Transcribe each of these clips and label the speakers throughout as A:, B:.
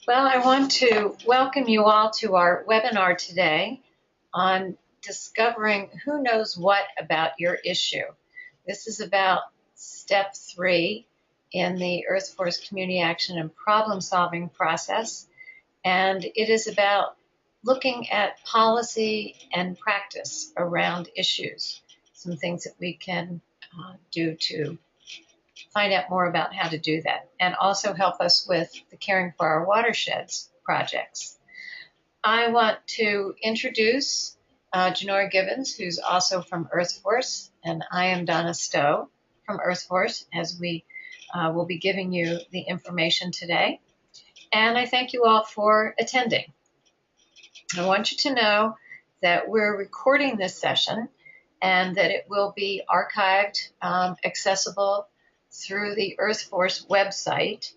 A: Well, I want to welcome you all to our webinar today on discovering who knows what about your issue. This is about step 3 in the Earth Force Community Action and Problem Solving process, and it is about looking at policy and practice around issues, some things that we can do to find out more about how to do that, and also help us with the Caring for Our Watersheds projects. I want to introduce Janora Gibbons, who's also from Earth Force, and I am Donna Stowe from Earth Force, as we will be giving you the information today. And I thank you all for attending. I want you to know that we're recording this session and that it will be archived, accessible through the Earth Force website,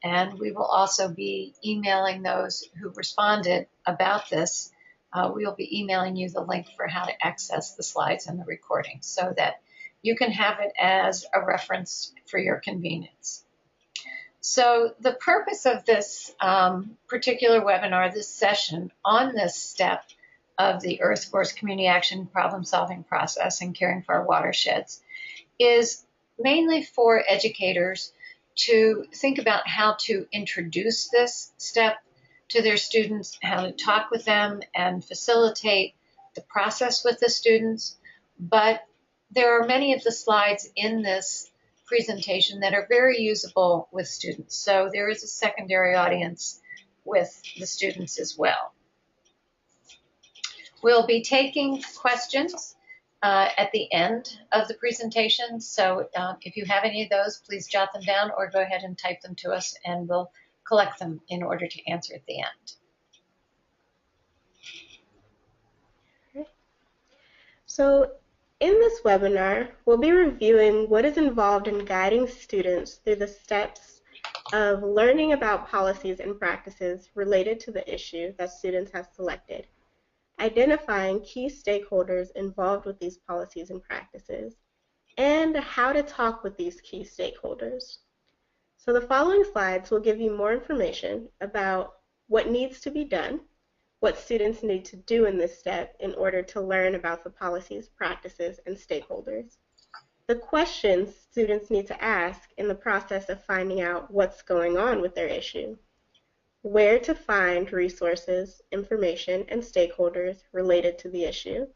A: and we will also be emailing those who responded about this. We'll be emailing you the link for how to access the slides and the recording so that you can have it as a reference for your convenience. So the purpose of this particular webinar, this session on this step of the Earth Force Community Action Problem Solving process and Caring for Our Watersheds, is mainly for educators to think about how to introduce this step to their students, how to talk with them and facilitate the process with the students. But there are many of the slides in this presentation that are very usable with students. So there is a secondary audience with the students as well. We'll be taking questions at the end of the presentation. So if you have any of those, please jot them down or go ahead and type them to us and we'll collect them in order to answer at the end.
B: So in this webinar, we'll be reviewing what is involved in guiding students through the steps of learning about policies and practices related to the issue that students have selected, identifying key stakeholders involved with these policies and practices, and how to talk with these key stakeholders. So the following slides will give you more information about what needs to be done, what students need to do in this step in order to learn about the policies, practices, and stakeholders, the questions students need to ask in the process of finding out what's going on with their issue, where to find resources, information, and stakeholders related to the issue,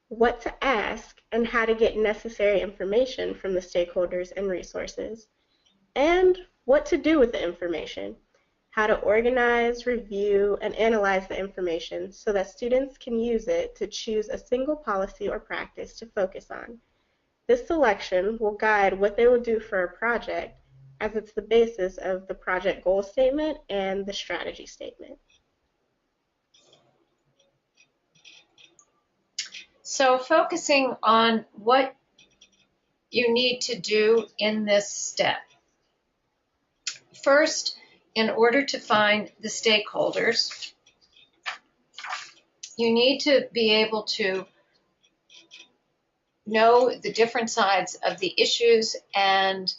B: what to ask and how to get necessary information from the stakeholders and resources, and what to do with the information, how to organize, review, and analyze the information so that students can use it to choose a single policy or practice to focus on. This selection will guide what they will do for a project, as it's the basis of the project goal statement and the strategy statement.
A: So focusing on what you need to do in this step. First, in order to find the stakeholders, you need to be able to know the different sides of the issues and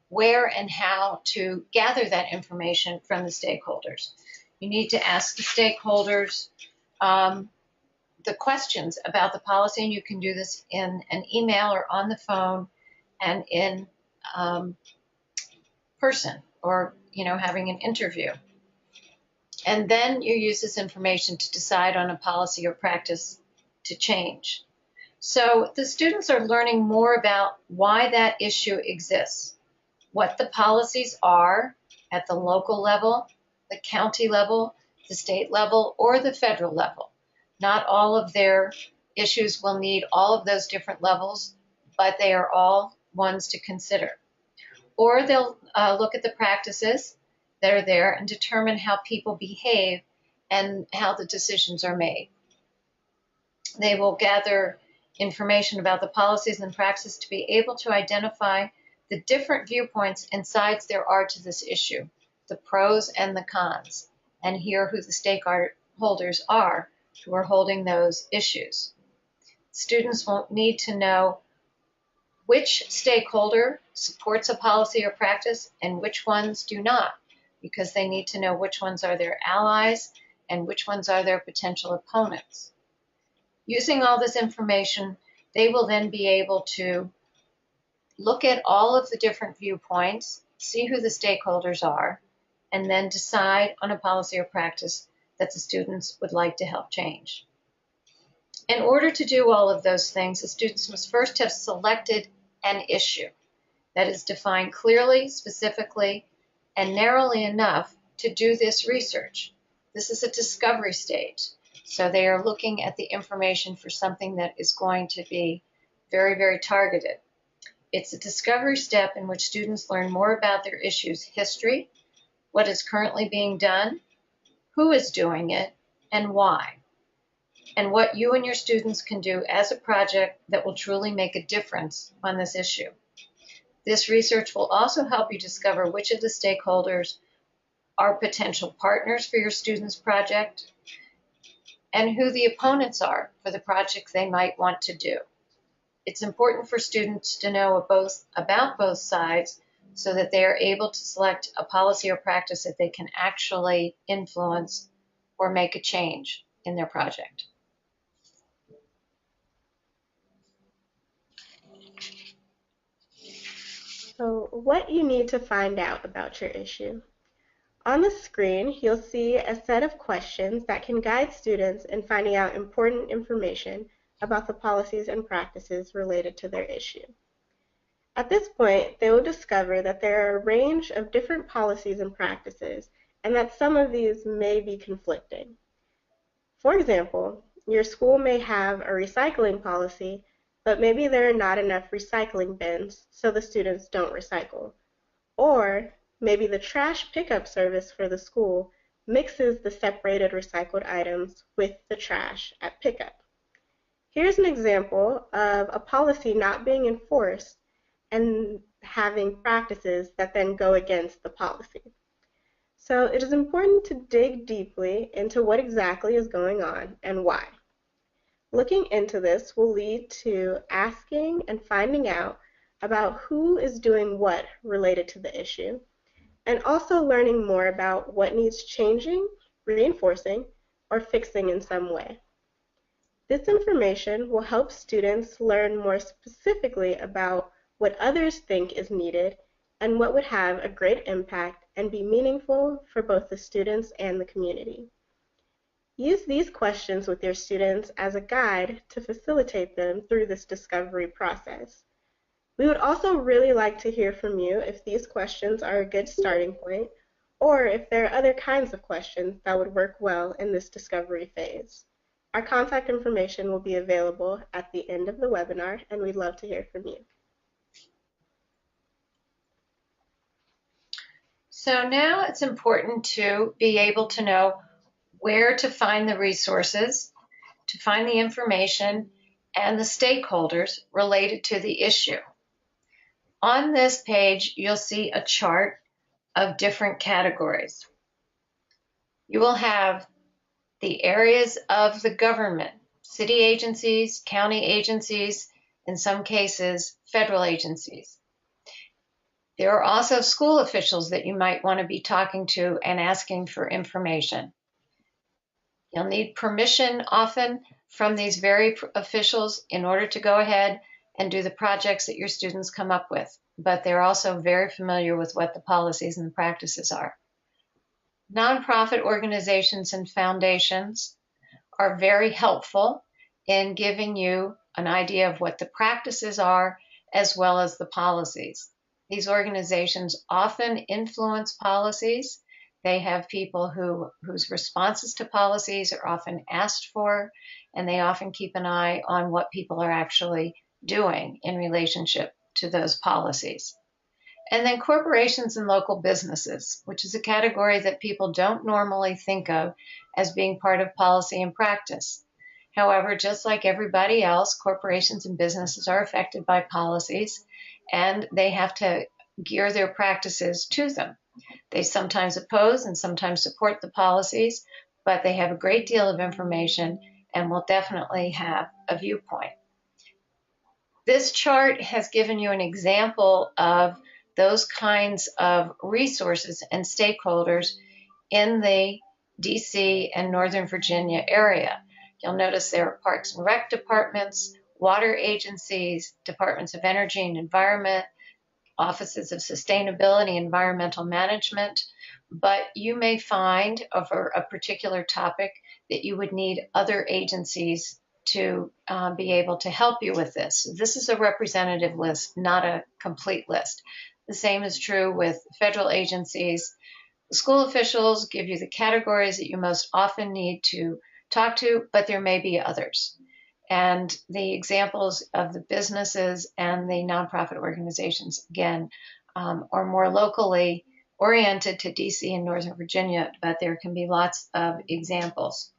A: where and how to gather that information from the stakeholders. You need to ask the stakeholders the questions about the policy, and you can do this in an email or on the phone and in person, or having an interview. And then you use this information to decide on a policy or practice to change. So the students are learning more about why that issue exists, what the policies are at the local level, the county level, the state level, or the federal level. Not all of their issues will need all of those different levels, but they are all ones to consider. Or they'll look at the practices that are there and determine how people behave and how the decisions are made. They will gather information about the policies and practices to be able to identify the different viewpoints and sides there are to this issue, the pros and the cons, and hear who the stakeholders are who are holding those issues. Students will need to know which stakeholder supports a policy or practice and which ones do not, because they need to know which ones are their allies and which ones are their potential opponents. Using all this information, they will then be able to look at all of the different viewpoints, see who the stakeholders are, and then decide on a policy or practice that the students would like to help change. In order to do all of those things, the students must first have selected an issue that is defined clearly, specifically, and narrowly enough to do this research. This is a discovery stage. So they are looking at the information for something that is going to be very, very targeted. It's a discovery step in which students learn more about their issue's history, what is currently being done, who is doing it, and why, and what you and your students can do as a project that will truly make a difference on this issue. This research will also help you discover which of the stakeholders are potential partners for your students' project and who the opponents are for the project they might want to do. It's important for students to know about both sides so that they are able to select a policy or practice that they can actually influence or make a change in their project.
B: So, what you need to find out about your issue. On the screen, you'll see a set of questions that can guide students in finding out important information about the policies and practices related to their issue. At this point, they will discover that there are a range of different policies and practices, and that some of these may be conflicting. For example, your school may have a recycling policy, but maybe there are not enough recycling bins, so the students don't recycle. Or maybe the trash pickup service for the school mixes the separated recycled items with the trash at pickup. Here's an example of a policy not being enforced and having practices that then go against the policy. So it is important to dig deeply into what exactly is going on and why. Looking into this will lead to asking and finding out about who is doing what related to the issue, and also learning more about what needs changing, reinforcing, or fixing in some way. This information will help students learn more specifically about what others think is needed and what would have a great impact and be meaningful for both the students and the community. Use these questions with your students as a guide to facilitate them through this discovery process. We would also really like to hear from you if these questions are a good starting point, or if there are other kinds of questions that would work well in this discovery phase. Our contact information will be available at the end of the webinar, and we'd love to hear from you.
A: So now it's important to be able to know where to find the resources, to find the information, and the stakeholders related to the issue. On this page, you'll see a chart of different categories. You will have the areas of the government, city agencies, county agencies, in some cases, federal agencies. There are also school officials that you might want to be talking to and asking for information. You'll need permission often from these very officials in order to go ahead and do the projects that your students come up with, but they're also very familiar with what the policies and practices are. Nonprofit organizations and foundations are very helpful in giving you an idea of what the practices are as well as the policies. These organizations often influence policies. They have people whose responses to policies are often asked for, and they often keep an eye on what people are actually doing in relationship to those policies. And then corporations and local businesses, which is a category that people don't normally think of as being part of policy and practice. However, just like everybody else, corporations and businesses are affected by policies, and they have to gear their practices to them. They sometimes oppose and sometimes support the policies, but they have a great deal of information and will definitely have a viewpoint. This chart has given you an example of those kinds of resources and stakeholders in the DC and Northern Virginia area. You'll notice there are Parks and Rec departments, water agencies, departments of energy and environment, offices of sustainability, environmental management, but you may find over a particular topic that you would need other agencies to be able to help you with this. This is a representative list, not a complete list. The same is true with federal agencies. The school officials give you the categories that you most often need to talk to, but there may be others. And the examples of the businesses and the nonprofit organizations, again, are more locally oriented to DC and Northern Virginia, but there can be lots of examples.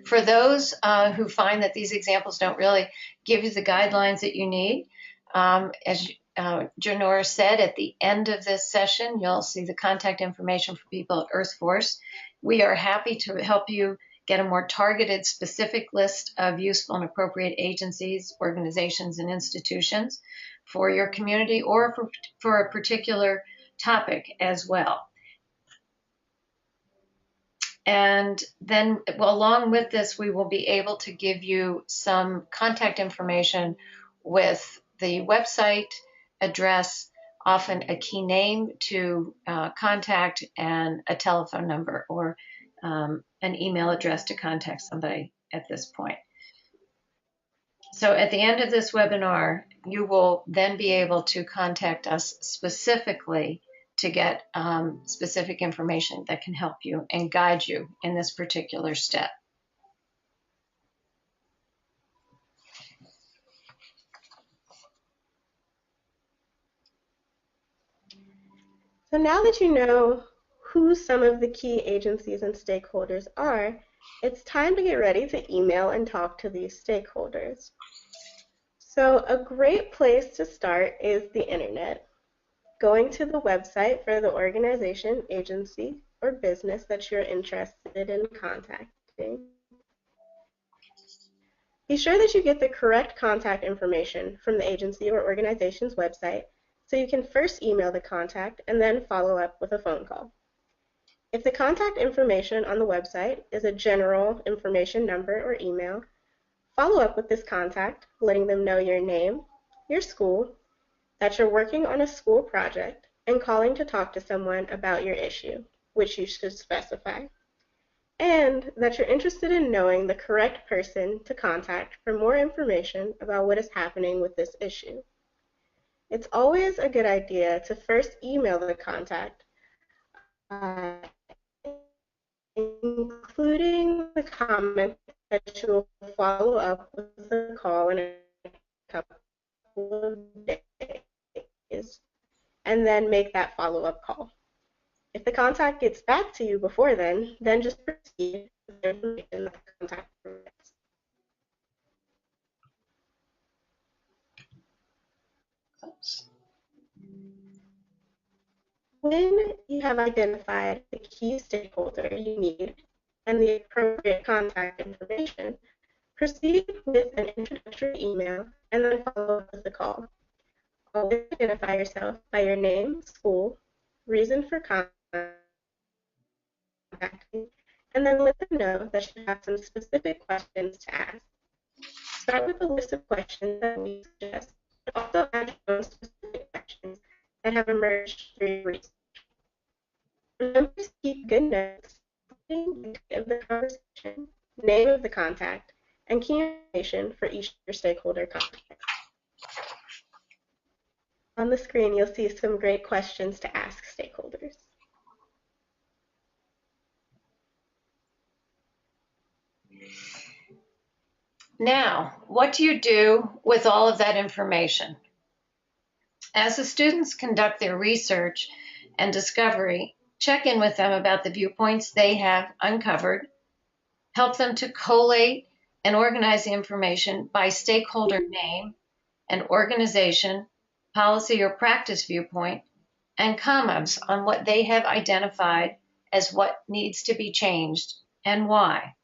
A: For those who find that these examples don't really give you the guidelines that you need, as Janora said, at the end of this session, you'll see the contact information for people at EarthForce. We are happy to help you get a more targeted, specific list of useful and appropriate agencies, organizations, and institutions for your community or for a particular topic as well. And then, well, along with this, we will be able to give you some contact information with the website address, often a key name to contact, and a telephone number or an email address to contact somebody at this point. So at the end of this webinar, you will then be able to contact us specifically to get specific information that can help you and guide you in this particular step.
B: So now that you know who some of the key agencies and stakeholders are, it's time to get ready to email and talk to these stakeholders. So a great place to start is the internet. Going to the website for the organization, agency, or business that you're interested in contacting. Be sure that you get the correct contact information from the agency or organization's website so you can first email the contact and then follow up with a phone call. If the contact information on the website is a general information number or email, follow up with this contact, letting them know your name, your school, that you're working on a school project, and calling to talk to someone about your issue, which you should specify, and that you're interested in knowing the correct person to contact for more information about what is happening with this issue. It's always a good idea to first email the contact, including the comment that you will follow up with a call in a couple of days, and then make that follow-up call. If the contact gets back to you before then just proceed with the information that the contact provides. When you have identified the key stakeholder you need and the appropriate contact information, proceed with an introductory email and then follow up with a call. Always identify yourself by your name, school, reason for contacting, and then let them know that you have some specific questions to ask. Start with a list of questions that we suggest, but also add your own specific questions that have emerged through your research. Remember to keep good notes of the conversation, name of the contact, and key information for each of your stakeholder contacts. On the screen, you'll see some great questions to ask stakeholders.
A: Now, what do you do with all of that information? As the students conduct their research and discovery, check in with them about the viewpoints they have uncovered, help them to collate and organize the information by stakeholder name and organization, policy or practice viewpoint, and comments on what they have identified as what needs to be changed and why.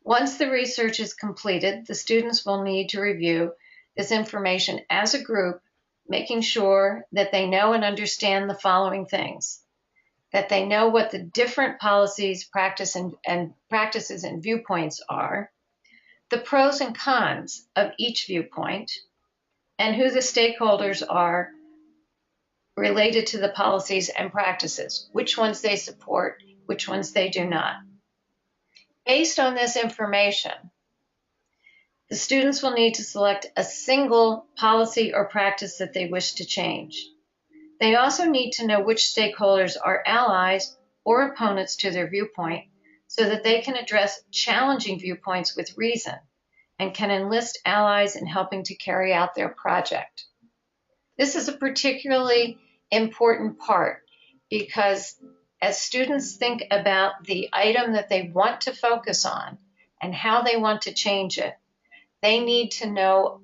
A: Once the research is completed, the students will need to review this information as a group making sure that they know and understand the following things: that they know what the different policies, practices and viewpoints are, the pros and cons of each viewpoint, and who the stakeholders are related to the policies and practices, which ones they support, which ones they do not. Based on this information, the students will need to select a single policy or practice that they wish to change. They also need to know which stakeholders are allies or opponents to their viewpoint so that they can address challenging viewpoints with reason and can enlist allies in helping to carry out their project. This is a particularly important part because as students think about the item that they want to focus on and how they want to change it, they need to know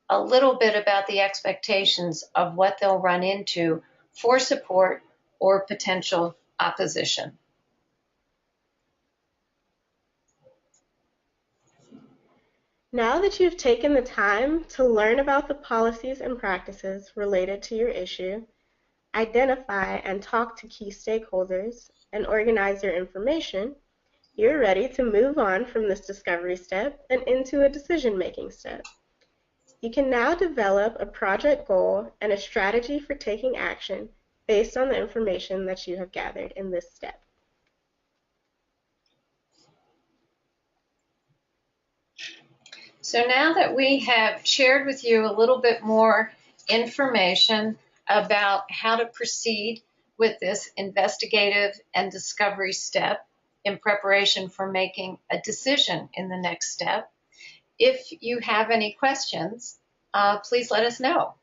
A: a little bit about the expectations of what they'll run into for support or potential opposition.
B: Now that you've taken the time to learn about the policies and practices related to your issue, identify and talk to key stakeholders, and organize your information, you're ready to move on from this discovery step and into a decision-making step. You can now develop a project goal and a strategy for taking action based on the information that you have gathered in this step.
A: So now that we have shared with you a little bit more information about how to proceed with this investigative and discovery step in preparation for making a decision in the next step, if you have any questions, please let us know.